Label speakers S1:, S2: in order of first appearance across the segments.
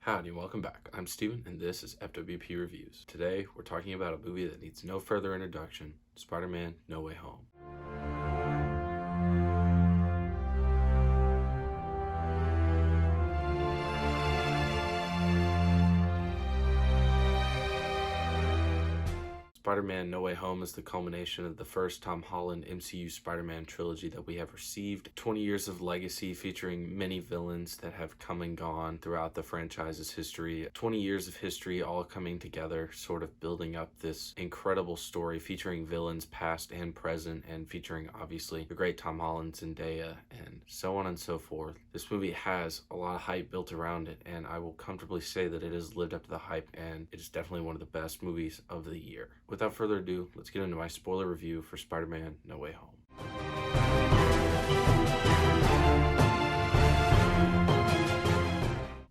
S1: Howdy, welcome back. I'm Steven, and this is FWP Reviews. Today, we're talking about a movie that needs no further introduction, Spider-Man: No Way Home. Spider-Man: No Way Home is the culmination of the first Tom Holland MCU Spider-Man trilogy that we have received. 20 years of legacy featuring many villains that have come and gone throughout the franchise's history. 20 years of history all coming together, sort of building up this incredible story featuring villains past and present, and featuring obviously the great Tom Holland, Zendaya, and so on and so forth. This movie has a lot of hype built around it, and I will comfortably say that it has lived up to the hype, and it is definitely one of the best movies of the year. Without further ado, let's get into my spoiler review for Spider-Man: No Way Home.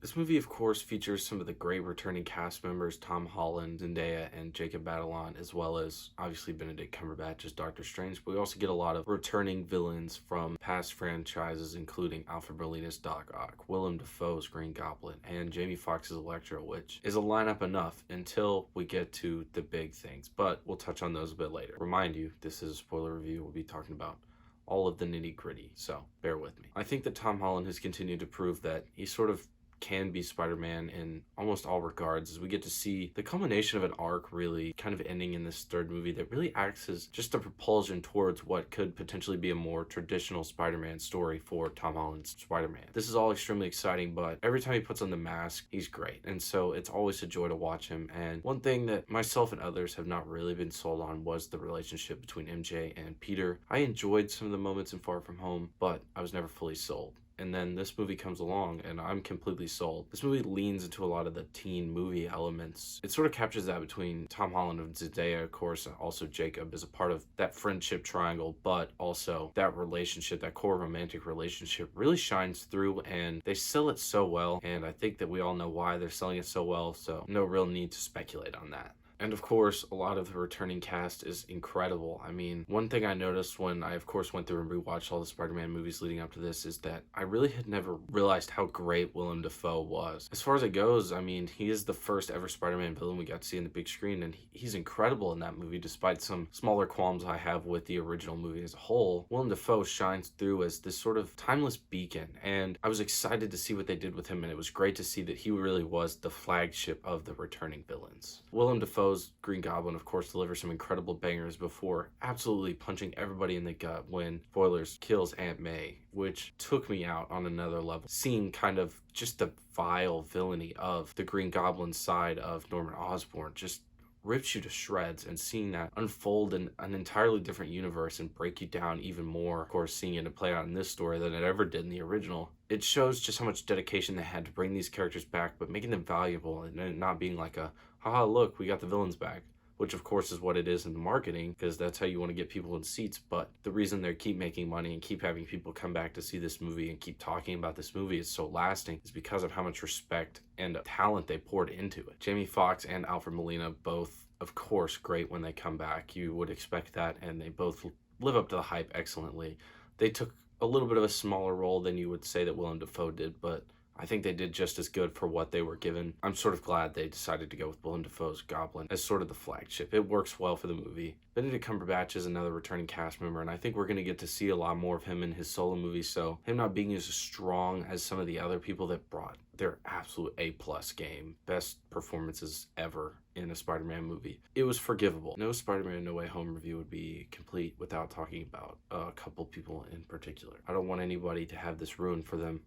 S1: This movie, of course, features some of the great returning cast members, Tom Holland, Zendaya, and Jacob Batalon, as well as, obviously, Benedict Cumberbatch as Doctor Strange, but we also get a lot of returning villains from past franchises, including Alfred Molina's Doc Ock, Willem Dafoe's Green Goblin, and Jamie Foxx's Electro, which is a lineup enough until we get to the big things, but we'll touch on those a bit later. Remind you, this is a spoiler review. We'll be talking about all of the nitty-gritty, so bear with me. I think that Tom Holland has continued to prove that he sort of can be Spider-Man in almost all regards, as we get to see the culmination of an arc really kind of ending in this third movie that really acts as just a propulsion towards what could potentially be a more traditional Spider-Man story for Tom Holland's Spider-Man. This is all extremely exciting, but every time he puts on the mask, he's great, and so it's always a joy to watch him. And one thing that myself and others have not really been sold on was the relationship between MJ and Peter. I enjoyed some of the moments in Far From Home, but I was never fully sold. And then this movie comes along and I'm completely sold. This movie leans into a lot of the teen movie elements. It sort of captures that between Tom Holland and Zendaya, of course, also Jacob is a part of that friendship triangle, but also that relationship, that core romantic relationship really shines through, and they sell it so well. And I think that we all know why they're selling it so well, so no real need to speculate on that. And of course, a lot of the returning cast is incredible. I mean, one thing I noticed when I, of course, went through and rewatched all the Spider-Man movies leading up to this is that I really had never realized how great Willem Dafoe was. As far as it goes, I mean, he is the first ever Spider-Man villain we got to see in the big screen, and he's incredible in that movie, despite some smaller qualms I have with the original movie as a whole. Willem Dafoe shines through as this sort of timeless beacon, and I was excited to see what they did with him, and it was great to see that he really was the flagship of the returning villains. Willem Dafoe's Green Goblin, of course, delivers some incredible bangers before absolutely punching everybody in the gut when, spoilers, kills Aunt May, which took me out on another level. Seeing kind of just the vile villainy of the Green Goblin side of Norman Osborn just rips you to shreds, and seeing that unfold in an entirely different universe and break you down even more, of course, seeing it play out in this story than it ever did in the original. It shows just how much dedication they had to bring these characters back, but making them valuable and not being like a, haha, look, we got the villains back. Which of course is what it is in the marketing, because that's how you want to get people in seats. But the reason they keep making money and keep having people come back to see this movie and keep talking about this movie is so lasting is because of how much respect and talent they poured into it. Jamie Foxx and Alfred Molina, both, of course, great when they come back. You would expect that, and they both live up to the hype excellently. They took a little bit of a smaller role than you would say that Willem Dafoe did, but I think they did just as good for what they were given. I'm sort of glad they decided to go with Willem Dafoe's Goblin as sort of the flagship. It works well for the movie. Benedict Cumberbatch is another returning cast member, and I think we're going to get to see a lot more of him in his solo movies, so him not being as strong as some of the other people that brought their absolute A-plus game, best performances ever in a Spider-Man movie, it was forgivable. No Spider-Man No Way Home review would be complete without talking about a couple people in particular. I don't want anybody to have this ruined for them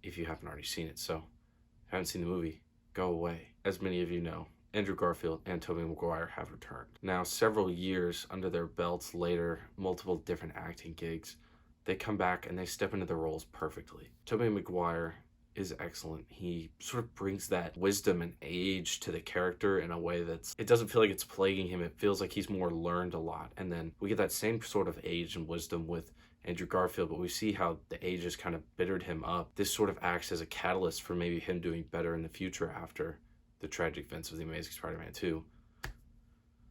S1: if you haven't already seen it, so haven't seen the movie, go away. As many of you know, Andrew Garfield and Toby Mcguire have returned. Now, several years under their belts later, multiple different acting gigs, they come back and they step into their roles perfectly. Toby Mcguire is excellent. He sort of brings that wisdom and age to the character in a way it doesn't feel like it's plaguing him. It feels like he's more learned a lot. And then we get that same sort of age and wisdom with Andrew Garfield, but we see how the age has kind of bittered him up. This sort of acts as a catalyst for maybe him doing better in the future after the tragic events of The Amazing Spider-Man 2.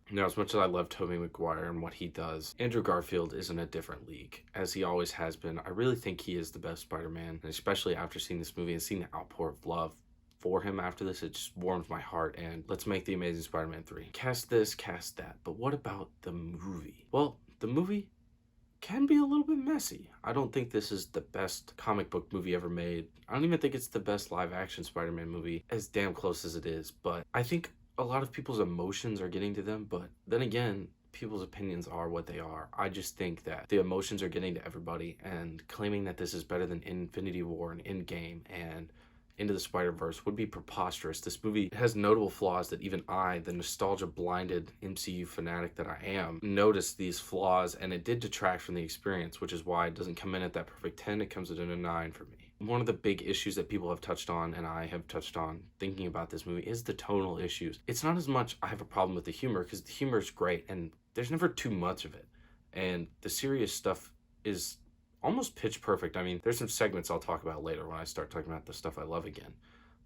S1: Now, as much as I love Tobey Maguire and what he does, Andrew Garfield is in a different league, as he always has been. I really think he is the best Spider-Man, and especially after seeing this movie and seeing the outpour of love for him after this. It just warms my heart, and let's make The Amazing Spider-Man 3. Cast this, cast that. But what about the movie? Well, the movie can be a little bit messy. I don't think this is the best comic book movie ever made. I don't even think it's the best live action Spider-Man movie, as damn close as it is. But I think a lot of people's emotions are getting to them. But then again, people's opinions are what they are. I just think that the emotions are getting to everybody, and claiming that this is better than Infinity War and Endgame and Into the Spider-Verse would be preposterous. This movie has notable flaws that even I, the nostalgia-blinded MCU fanatic that I am, noticed these flaws, and it did detract from the experience, which is why it doesn't come in at that perfect 10. It comes in at a 9 for me. One of the big issues that people have touched on, and I have touched on thinking about this movie, is the tonal issues. It's not as much I have a problem with the humor, because the humor is great, and there's never too much of it. And the serious stuff is almost pitch perfect. I mean, there's some segments I'll talk about later when I start talking about the stuff I love again.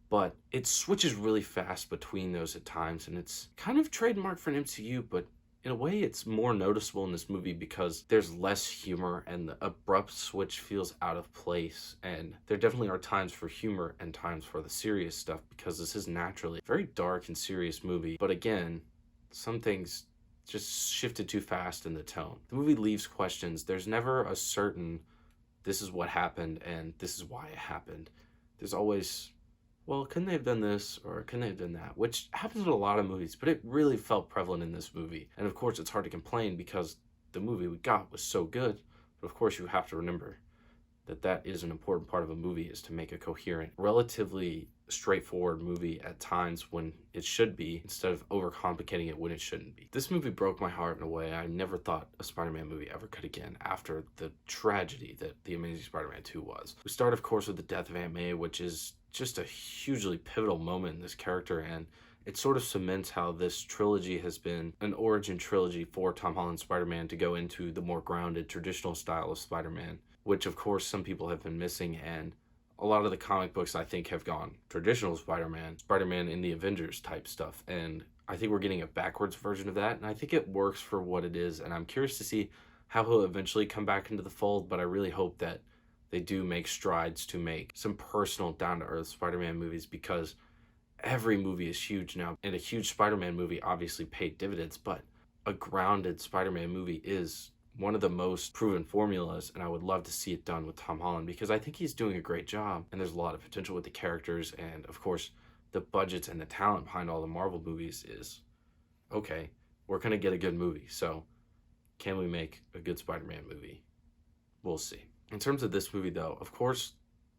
S1: But it switches really fast between those at times, and it's kind of trademark for an MCU, but in a way it's more noticeable in this movie because there's less humor and the abrupt switch feels out of place. And there definitely are times for humor and times for the serious stuff, because this is naturally a very dark and serious movie. But again, some things just shifted too fast in the tone. The movie leaves questions. There's never a certain, this is what happened and this is why it happened. There's always, well, couldn't they have done this or couldn't they have done that? Which happens in a lot of movies, but it really felt prevalent in this movie. And of course, it's hard to complain because the movie we got was so good. But of course, you have to remember that that is an important part of a movie, is to make a coherent, relatively straightforward movie at times when it should be, instead of overcomplicating it when it shouldn't be. This movie broke my heart in a way I never thought a Spider-Man movie ever could again, after the tragedy that The Amazing Spider-Man 2 was. We start, of course, with the death of Aunt May, which is just a hugely pivotal moment in this character, and it sort of cements how this trilogy has been an origin trilogy for Tom Holland's Spider-Man to go into the more grounded, traditional style of Spider-Man, which of course some people have been missing. And a lot of the comic books, I think, have gone traditional Spider-Man, Spider-Man in the Avengers type stuff, and I think we're getting a backwards version of that, and I think it works for what it is, and I'm curious to see how he'll eventually come back into the fold. But I really hope that they do make strides to make some personal, down-to-earth Spider-Man movies, because every movie is huge now, and a huge Spider-Man movie obviously paid dividends, but a grounded Spider-Man movie is one of the most proven formulas, and I would love to see it done with Tom Holland, because I think he's doing a great job, and there's a lot of potential with the characters, and of course, the budgets and the talent behind all the Marvel movies is, okay, we're going to get a good movie, so can we make a good Spider-Man movie? We'll see. In terms of this movie, though, of course,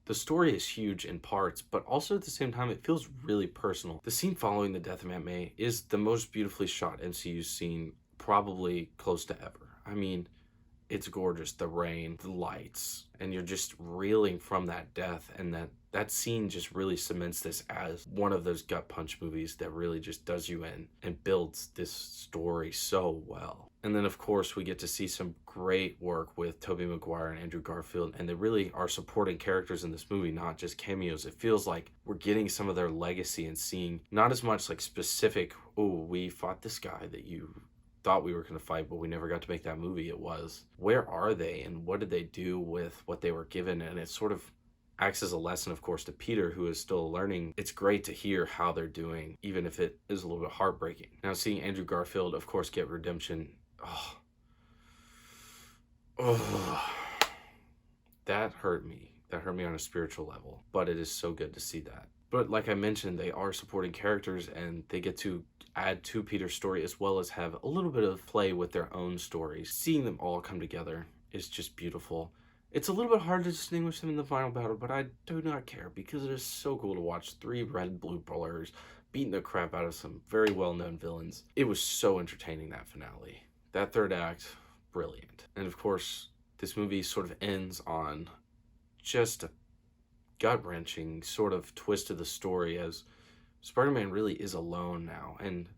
S1: the story is huge in parts, but also at the same time, it feels really personal. The scene following the death of Aunt May is the most beautifully shot MCU scene probably close to ever. I mean, it's gorgeous. The rain, the lights, and you're just reeling from that death, and that scene just really cements this as one of those gut punch movies that really just does you in and builds this story so well. And then, of course, we get to see some great work with Toby Mcguire and Andrew Garfield, and they really are supporting characters in this movie, not just cameos. It feels like we're getting some of their legacy and seeing not as much like specific, oh, we fought this guy that you thought we were going to fight, but we never got to make that movie. It was, where are they and what did they do with what they were given? And it sort of acts as a lesson, of course, to Peter, who is still learning. It's great to hear how they're doing, even if it is a little bit heartbreaking. Now, seeing Andrew Garfield, of course, get redemption, that hurt me. That hurt me on a spiritual level, but it is so good to see that. But like I mentioned, they are supporting characters, and they get to add to Peter's story as well as have a little bit of play with their own stories. Seeing them all come together is just beautiful. It's a little bit hard to distinguish them in the final battle, but I do not care, because it is so cool to watch 3 red-blue blurs beating the crap out of some very well-known villains. It was so entertaining, that finale. That third act, brilliant. And of course, this movie sort of ends on just a gut-wrenching sort of twist of the story, as Spider-Man really is alone now. And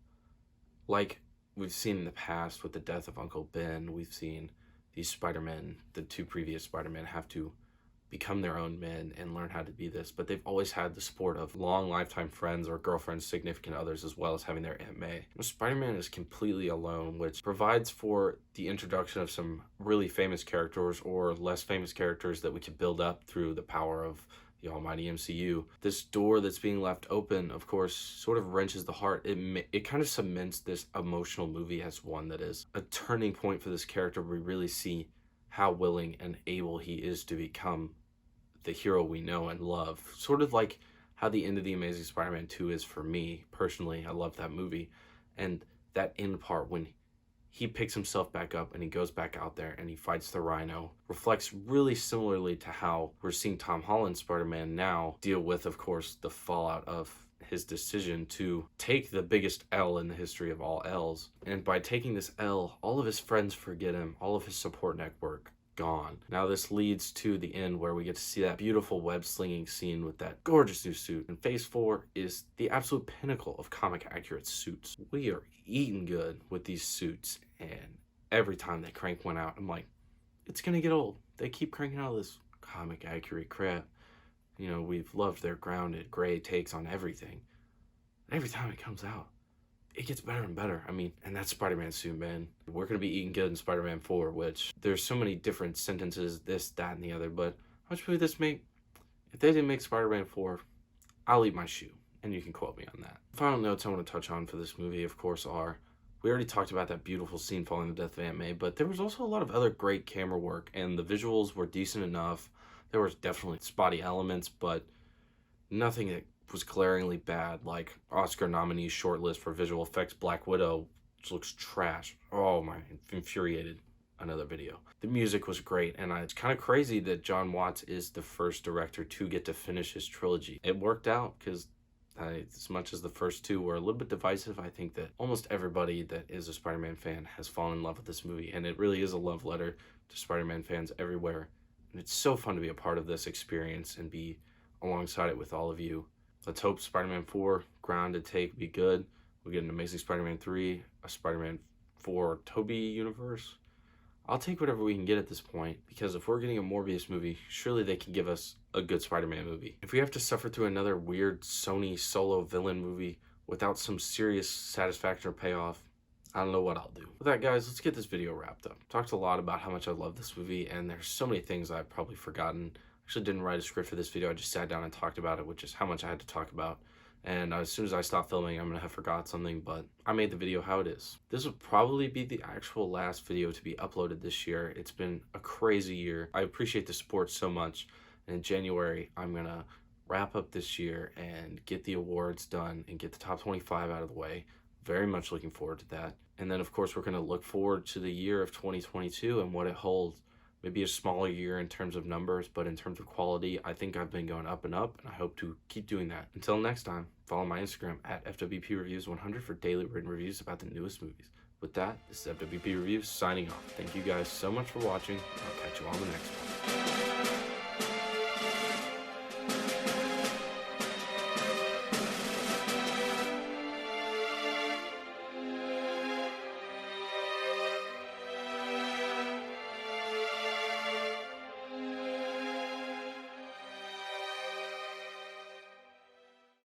S1: like we've seen in the past with the death of Uncle Ben, we've seen these Spider-Men, the 2 previous Spider-Men, have to become their own men and learn how to be this, but they've always had the support of long lifetime friends or girlfriends, significant others, as well as having their Aunt May. Spider-Man is completely alone, which provides for the introduction of some really famous characters or less famous characters that we could build up through the power of the almighty MCU. This door that's being left open, of course, sort of wrenches the heart. It kind of cements this emotional movie as one that is a turning point for this character. We really see how willing and able he is to become the hero we know and love. Sort of like how the end of The Amazing Spider-Man 2 is for me, personally. I love that movie. And that end part when he picks himself back up and he goes back out there and he fights the Rhino reflects really similarly to how we're seeing Tom Holland's Spider-Man now deal with, of course, the fallout of his decision to take the biggest L in the history of all L's. And by taking this L, all of his friends forget him, all of his support network gone. Now this leads to the end where we get to see that beautiful web slinging scene with that gorgeous new suit. And phase 4 is the absolute pinnacle of comic accurate suits. We are eating good with these suits, and every time they crank one out, I'm like, it's gonna get old. They keep cranking out this comic accurate crap. You know, we've loved their grounded gray takes on everything. Every time it comes out, it gets better and better. I mean, and that's Spider-Man suit, man. We're going to be eating good in Spider-Man 4, which there's so many different sentences, this, that, and the other, but how much would this make? If they didn't make Spider-Man 4, I'll eat my shoe, and you can quote me on that. Final notes I want to touch on for this movie, of course, are we already talked about that beautiful scene following the death of Aunt May, but there was also a lot of other great camera work, and the visuals were decent enough. There was definitely spotty elements, but nothing that was glaringly bad, like Oscar nominee shortlist for visual effects Black Widow, which looks trash. Oh my, infuriated. Another video. The music was great, and it's kind of crazy that John Watts is the first director to get to finish his trilogy. It worked out because as much as the first two were a little bit divisive, I think that almost everybody that is a Spider-Man fan has fallen in love with this movie, and it really is a love letter to Spider-Man fans everywhere. And it's so fun to be a part of this experience and be alongside it with all of you. Let's hope Spider-Man 4, grounded take, be good. We'll get an Amazing Spider-Man 3, a Spider-Man 4 Toby universe. I'll take whatever we can get at this point, because if we're getting a Morbius movie, surely they can give us a good Spider-Man movie. If we have to suffer through another weird Sony solo villain movie without some serious satisfaction or payoff, I don't know what I'll do. With that, guys, let's get this video wrapped up. Talked a lot about how much I love this movie, and there's so many things I've probably forgotten. Actually didn't write a script for this video. I just sat down and talked about it, which is how much I had to talk about. And as soon as I stop filming, I'm gonna have forgot something, but I made the video how it is. This will probably be the actual last video to be uploaded this year. It's been a crazy year. I appreciate the support so much. And in January, I'm gonna wrap up this year and get the awards done and get the top 25 out of the way. Very much looking forward to that. And then, of course, we're gonna look forward to the year of 2022 and what it holds. Maybe a smaller year in terms of numbers, but in terms of quality, I think I've been going up and up, and I hope to keep doing that. Until next time, follow my Instagram at FWPReviews100 for daily written reviews about the newest movies. With that, this is FWP Reviews signing off. Thank you guys so much for watching. I'll catch you on the next one.